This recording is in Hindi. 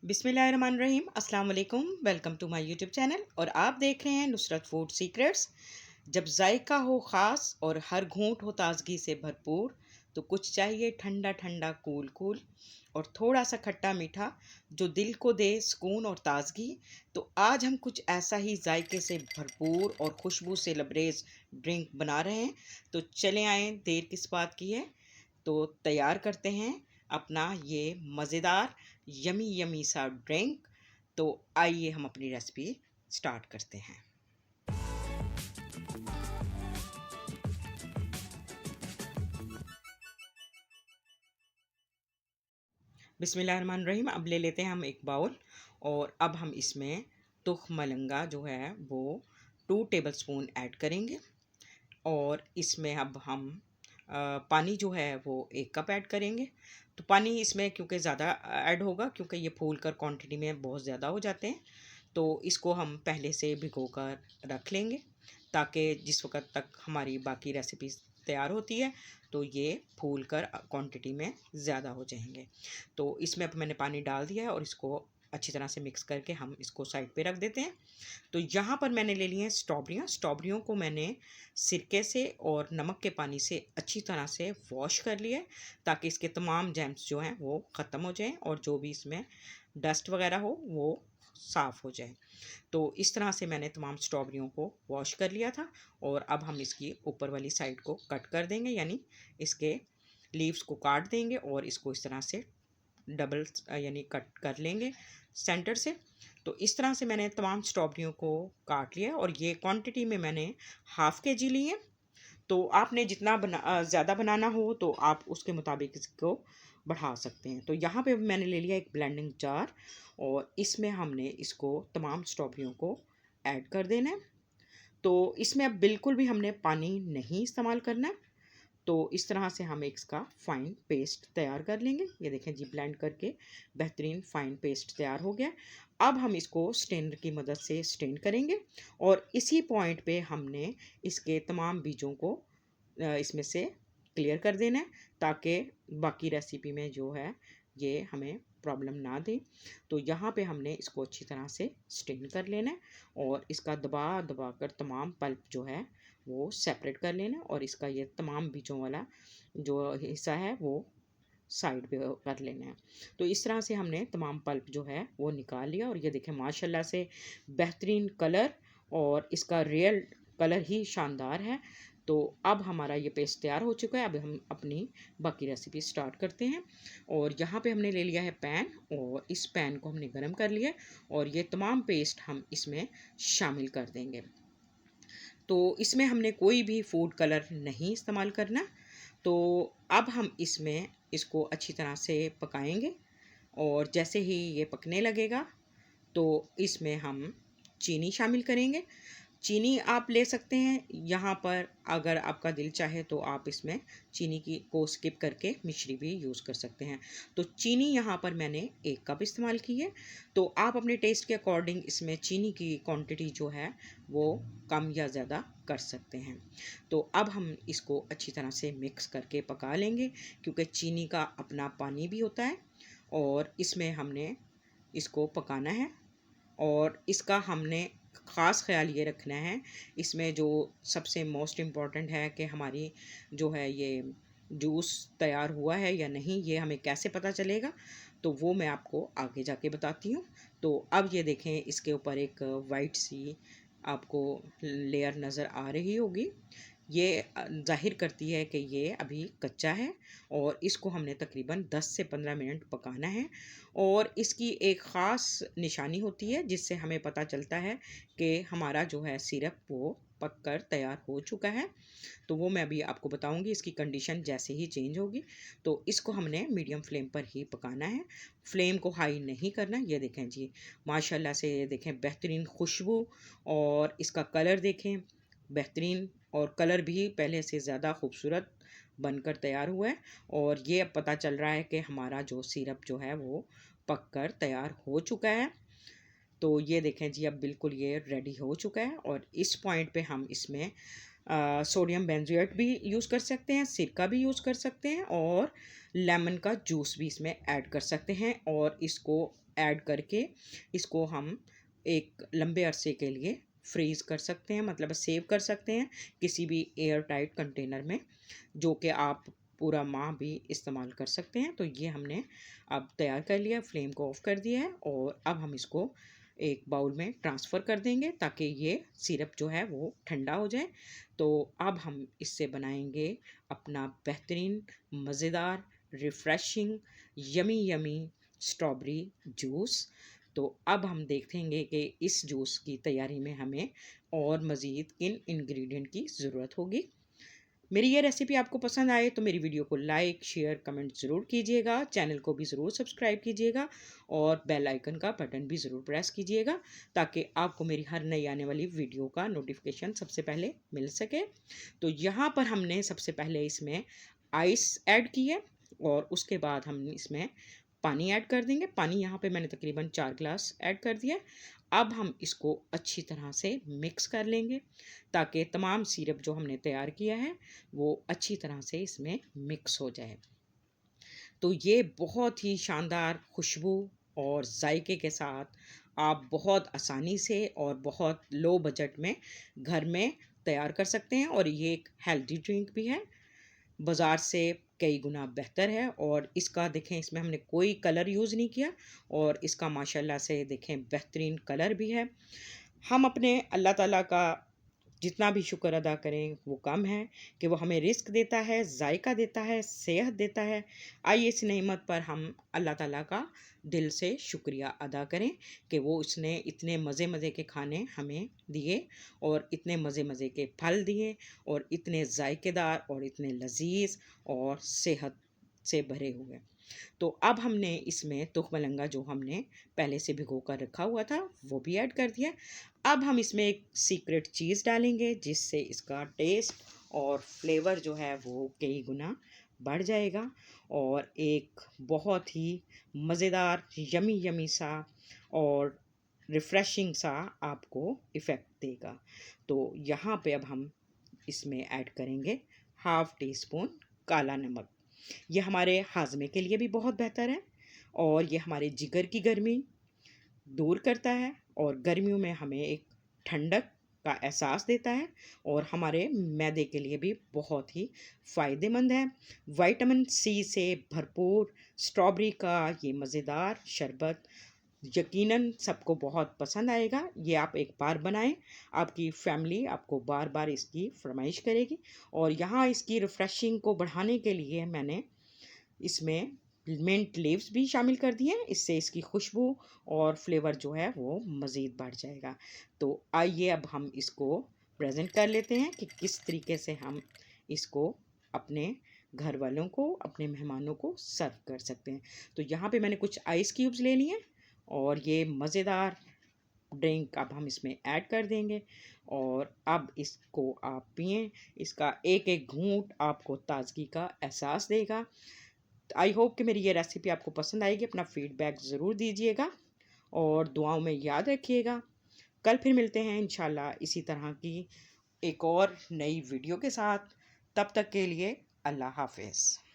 बिस्मिल्लाहिर्रहमानिर्रहीम। अस्सलाम वालेकुम। Welcome to my YouTube channel और आप देख रहे हैं नुसरत फूड सीक्रेट्स। जब जायका हो ख़ास और हर घूंट हो ताजगी से भरपूर, तो कुछ चाहिए ठंडा ठंडा कूल कूल और थोड़ा सा खट्टा मीठा जो दिल को दे सुकून और ताजगी। तो आज हम कुछ ऐसा ही जायके से भरपूर और खुशबू से लबरेज ड्रिंक बना रहे हैं। तो चले आए, देर किस बात की है। तो तैयार करते हैं अपना ये मज़ेदार यमी यमी सा ड्रिंक। तो आइए हम अपनी रेसिपी स्टार्ट करते हैं। बिस्मिल्लाहिर्रहमानिर्रहीम। अब ले लेते हैं हम एक बाउल और अब हम इसमें तुख मलंगा जो है वो 2 टेबलस्पून ऐड करेंगे और इसमें अब हम पानी जो है वो 1 कप ऐड करेंगे। तो पानी इसमें क्योंकि ज़्यादा ऐड होगा क्योंकि ये फूल कर क्वांटिटी में बहुत ज़्यादा हो जाते हैं। तो इसको हम पहले से भिगो कर रख लेंगे ताकि जिस वक्त तक हमारी बाकी रेसिपी तैयार होती है तो ये फूल कर क्वांटिटी में ज़्यादा हो जाएंगे। तो इसमें अब मैंने पानी डाल दिया है और इसको अच्छी तरह से मिक्स करके हम इसको साइड पे रख देते हैं। तो यहाँ पर मैंने ले ली हैं स्ट्रॉबेरियाँ। स्ट्रॉबेरियों को मैंने सिरके से और नमक के पानी से अच्छी तरह से वॉश कर लिया है ताकि इसके तमाम जर्म्स जो हैं वो ख़त्म हो जाएं और जो भी इसमें डस्ट वगैरह हो वो साफ़ हो जाए। तो इस तरह से मैंने तमाम स्ट्रॉबेरियों को वॉश कर लिया था और अब हम इसकी ऊपर वाली साइड को कट कर देंगे, यानी इसके लीव्स को काट देंगे और इसको इस तरह से डबल यानी कट कर लेंगे सेंटर से। तो इस तरह से मैंने तमाम स्ट्रॉबेरियों को काट लिया और ये क्वांटिटी में मैंने हाफ़ केजी ली है। तो आपने जितना ज़्यादा बनाना हो तो आप उसके मुताबिक इसको बढ़ा सकते हैं। तो यहाँ पे मैंने ले लिया एक ब्लेंडिंग जार और इसमें हमने इसको तमाम स्ट्रॉबेरियों को ऐड कर देना है। तो इसमें अब बिल्कुल भी हमने पानी नहीं इस्तेमाल करना है। तो इस तरह से हम इसका फ़ाइन पेस्ट तैयार कर लेंगे। ये देखें जी, ब्लेंड करके बेहतरीन फ़ाइन पेस्ट तैयार हो गया। अब हम इसको स्ट्रेनर की मदद से स्ट्रेन करेंगे और इसी पॉइंट पे हमने इसके तमाम बीजों को इसमें से क्लियर कर देना है ताकि बाकी रेसिपी में जो है ये हमें प्रॉब्लम ना दे। तो यहाँ पे हमने इसको अच्छी तरह से स्ट्रेन कर लेना है और इसका दबा दबा कर तमाम पल्प जो है वो सेपरेट कर लेना है और इसका ये तमाम बीजों वाला जो हिस्सा है वो साइड पे कर लेना है। तो इस तरह से हमने तमाम पल्प जो है वो निकाल लिया और ये देखें माशाल्लाह से बेहतरीन कलर और इसका रियल कलर ही शानदार है। तो अब हमारा ये पेस्ट तैयार हो चुका है। अब हम अपनी बाकी रेसिपी स्टार्ट करते हैं और यहाँ पे हमने ले लिया है पैन और इस पैन को हमने गरम कर लिया है और ये तमाम पेस्ट हम इसमें शामिल कर देंगे। तो इसमें हमने कोई भी फूड कलर नहीं इस्तेमाल करना। तो अब हम इसमें इसको अच्छी तरह से पकाएंगे और जैसे ही ये पकने लगेगा तो इसमें हम चीनी शामिल करेंगे। चीनी आप ले सकते हैं यहाँ पर, अगर आपका दिल चाहे तो आप इसमें चीनी की को स्किप करके मिश्री भी यूज़ कर सकते हैं। तो चीनी यहाँ पर मैंने 1 कप इस्तेमाल की है। तो आप अपने टेस्ट के अकॉर्डिंग इसमें चीनी की क्वांटिटी जो है वो कम या ज़्यादा कर सकते हैं। तो अब हम इसको अच्छी तरह से मिक्स करके पका लेंगे क्योंकि चीनी का अपना पानी भी होता है और इसमें हमने इसको पकाना है। और इसका हमने ख़ास ख़्याल ये रखना है, इसमें जो सबसे मोस्ट इम्पॉर्टेंट है कि हमारी जो है ये जूस तैयार हुआ है या नहीं, ये हमें कैसे पता चलेगा, तो वो मैं आपको आगे जाके बताती हूँ। तो अब ये देखें, इसके ऊपर एक वाइट सी आपको लेयर नज़र आ रही होगी। ये ज़ाहिर करती है कि ये अभी कच्चा है और इसको हमने तकरीबन 10 से 15 मिनट पकाना है। और इसकी एक ख़ास निशानी होती है जिससे हमें पता चलता है कि हमारा जो है सिरप वो पककर तैयार हो चुका है। तो वो मैं अभी आपको बताऊंगी, इसकी कंडीशन जैसे ही चेंज होगी। तो इसको हमने मीडियम फ्लेम पर ही पकाना है, फ्लेम को हाई नहीं करना। ये देखें जी, माशाल्लाह से ये देखें बेहतरीन खुशबू और इसका कलर देखें बेहतरीन, और कलर भी पहले से ज़्यादा खूबसूरत बनकर तैयार हुआ है। और ये अब पता चल रहा है कि हमारा जो सिरप जो है वो पककर तैयार हो चुका है। तो ये देखें जी, अब बिल्कुल ये रेडी हो चुका है और इस पॉइंट पे हम इसमें सोडियम बेंजोएट भी यूज़ कर सकते हैं, सिरका भी यूज़ कर सकते हैं और लेमन का जूस भी इसमें ऐड कर सकते हैं। और इसको ऐड करके इसको हम एक लंबे अरसे के लिए फ्रीज़ कर सकते हैं, मतलब सेव कर सकते हैं किसी भी एयर टाइट कंटेनर में, जो कि आप पूरा माह भी इस्तेमाल कर सकते हैं। तो ये हमने अब तैयार कर लिया, फ्लेम को ऑफ कर दिया है और अब हम इसको एक बाउल में ट्रांसफ़र कर देंगे ताकि ये सिरप जो है वो ठंडा हो जाए। तो अब हम इससे बनाएंगे अपना बेहतरीन, मज़ेदार, refreshing, yummy yummy strawberry juice. तो अब हम देखेंगे कि इस जूस की तैयारी में हमें और मज़ीद किन इंग्रेडिएंट की ज़रूरत होगी। मेरी ये रेसिपी आपको पसंद आए तो मेरी वीडियो को लाइक, शेयर, कमेंट ज़रूर कीजिएगा। चैनल को भी ज़रूर सब्सक्राइब कीजिएगा और बेल आइकन का बटन भी ज़रूर प्रेस कीजिएगा ताकि आपको मेरी हर नई आने वाली वीडियो का नोटिफिकेशन सबसे पहले मिल सके। तो यहाँ पर हमने सबसे पहले इसमें आइस ऐड की है और उसके बाद हम इसमें पानी ऐड कर देंगे। पानी यहाँ पे मैंने तकरीबन 4 गिलास ऐड कर दिया है। अब हम इसको अच्छी तरह से मिक्स कर लेंगे ताकि तमाम सिरप जो हमने तैयार किया है वो अच्छी तरह से इसमें मिक्स हो जाए। तो ये बहुत ही शानदार खुशबू और जायके के साथ आप बहुत आसानी से और बहुत लो बजट में घर में तैयार कर सकते हैं और ये एक हेल्दी ड्रिंक भी है। बाज़ार से कई गुना बेहतर है और इसका देखें, इसमें हमने कोई कलर यूज़ नहीं किया और इसका माशाल्लाह से देखें बेहतरीन कलर भी है। हम अपने अल्लाह ताला का जितना भी शुक्र अदा करें वो कम है कि वो हमें रिस्क देता है, जायका देता है, सेहत देता है। आइए इस नेमत पर हम अल्लाह ताला का दिल से शुक्रिया अदा करें कि वो उसने इतने मज़े मज़े के खाने हमें दिए और इतने मज़े मज़े के फल दिए और इतने जायकेदार और इतने लजीज और सेहत से भरे हुए। तो अब हमने इसमें तुखमलंगा जो हमने पहले से भिगो कर रखा हुआ था वो भी ऐड कर दिया। अब हम इसमें एक सीक्रेट चीज़ डालेंगे जिससे इसका टेस्ट और फ्लेवर जो है वो कई गुना बढ़ जाएगा और एक बहुत ही मज़ेदार, यमी यमी सा और रिफ़्रेशिंग सा आपको इफ़ेक्ट देगा। तो यहाँ पे अब हम इसमें ऐड करेंगे हाफ़ टी स्पून काला नमक। ये हमारे हाजमे के लिए भी बहुत बेहतर है और ये हमारे जिगर की गर्मी दूर करता है और गर्मियों में हमें एक ठंडक का एहसास देता है और हमारे मैदे के लिए भी बहुत ही फ़ायदेमंद है। विटामिन सी से भरपूर स्ट्रॉबेरी का ये मज़ेदार शरबत यकीनन सबको बहुत पसंद आएगा। ये आप एक बार बनाएं, आपकी फैमिली आपको बार बार इसकी फरमाइश करेगी। और यहाँ इसकी रिफ़्रेशिंग को बढ़ाने के लिए मैंने इसमें मिंट लीव्स भी शामिल कर दिए हैं, इससे इसकी खुशबू और फ्लेवर जो है वो मज़ीद बढ़ जाएगा। तो आइए अब हम इसको प्रेजेंट कर लेते हैं कि किस तरीके से हम इसको अपने घर वालों को, अपने मेहमानों को सर्व कर सकते हैं। तो यहाँ पे मैंने कुछ आइस क्यूब्स ले लिए और ये मज़ेदार ड्रिंक अब हम इसमें ऐड कर देंगे और अब इसको आप पिएं। इसका एक एक घूंट आपको ताजगी का एहसास देगा। आई होप कि मेरी ये रेसिपी आपको पसंद आएगी। अपना फीडबैक ज़रूर दीजिएगा और दुआओं में याद रखिएगा। कल फिर मिलते हैं इंशाल्लाह इसी तरह की एक और नई वीडियो के साथ। तब तक के लिए अल्लाह हाफ़िज़।